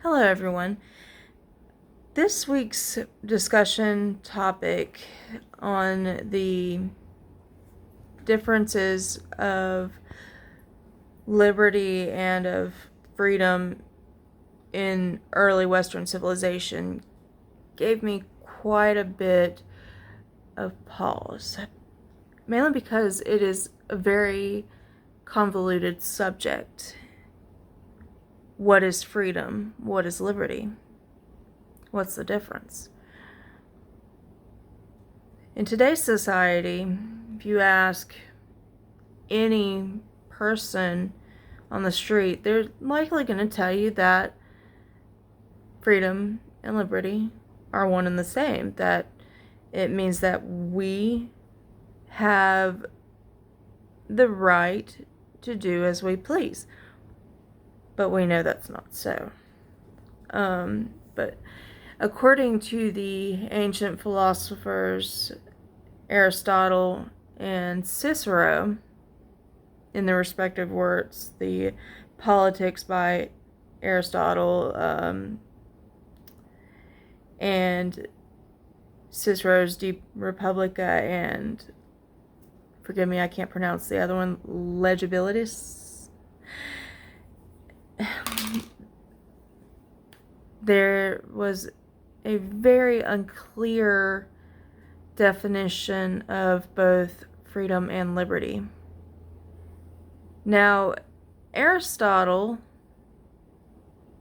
Hello, everyone. This week's discussion topic on the differences of liberty and of freedom in early Western civilization gave me quite a bit of pause, mainly because it is a very convoluted subject. What is freedom? What is liberty? What's the difference? In today's society, if you ask any person on the street, they're likely going to tell you that freedom and liberty are one and the same, that it means that we have the right to do as we please. But we know that's not so. But according to the ancient philosophers Aristotle and Cicero, in their respective works, the Politics by Aristotle and Cicero's De Republica, and forgive me, I can't pronounce the other one, Legibilitis. There was a very unclear definition of both freedom and liberty. Now, Aristotle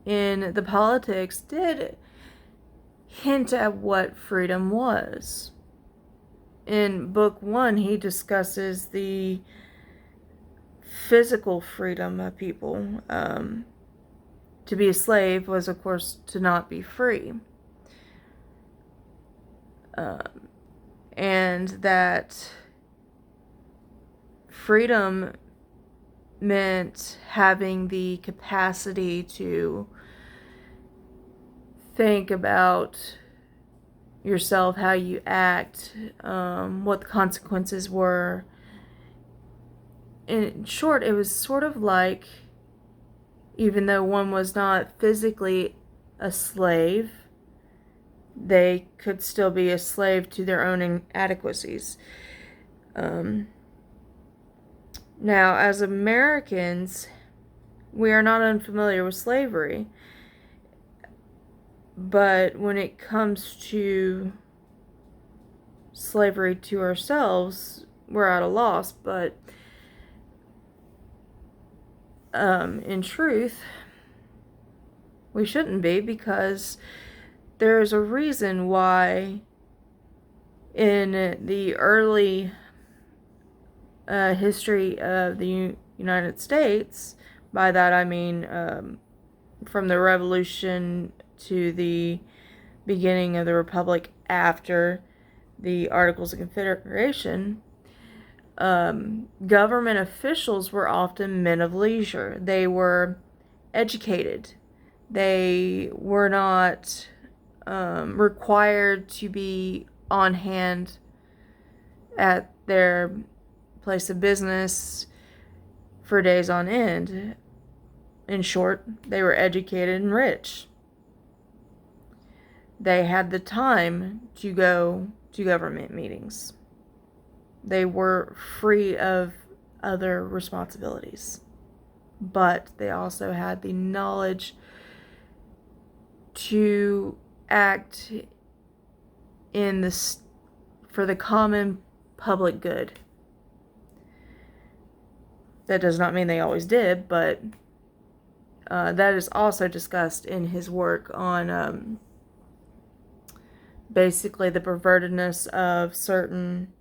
in the Politics did hint at what freedom was. In Book 1, he discusses the physical freedom of people. To be a slave was, of course, to not be free. And that freedom meant having the capacity to think about yourself, how you act, what the consequences were. In short, it was sort of like, even though one was not physically a slave, they could still be a slave to their own inadequacies. Now, as Americans, we are not unfamiliar with slavery, but when it comes to slavery to ourselves, we're at a loss. But in truth, we shouldn't be, because there's a reason why in the early history of the United States, by that I mean from the Revolution to the beginning of the Republic after the Articles of Confederation, government officials were often men of leisure. They were educated. They were not required to be on hand at their place of business for days on end. In short, they were educated and rich. They had the time to go to government meetings. They were free of other responsibilities, but they also had the knowledge to act in this for the common public good. That does not mean they always did, but that is also discussed in his work on basically the pervertedness of certain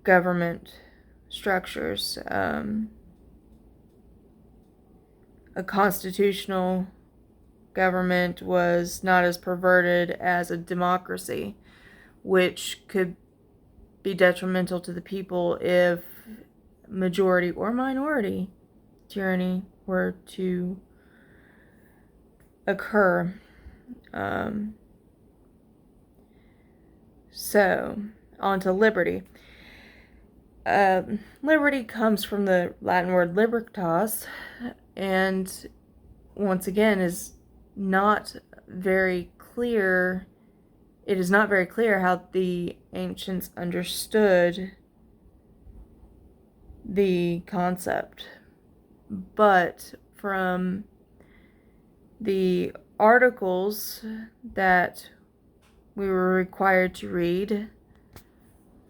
government structures. A constitutional government was not as perverted as a democracy, which could be detrimental to the people if majority or minority tyranny were to occur. So, on to liberty. Liberty comes from the Latin word libertas, and once again is not very clear. It is not very clear how the ancients understood the concept. But from the articles that we were required to read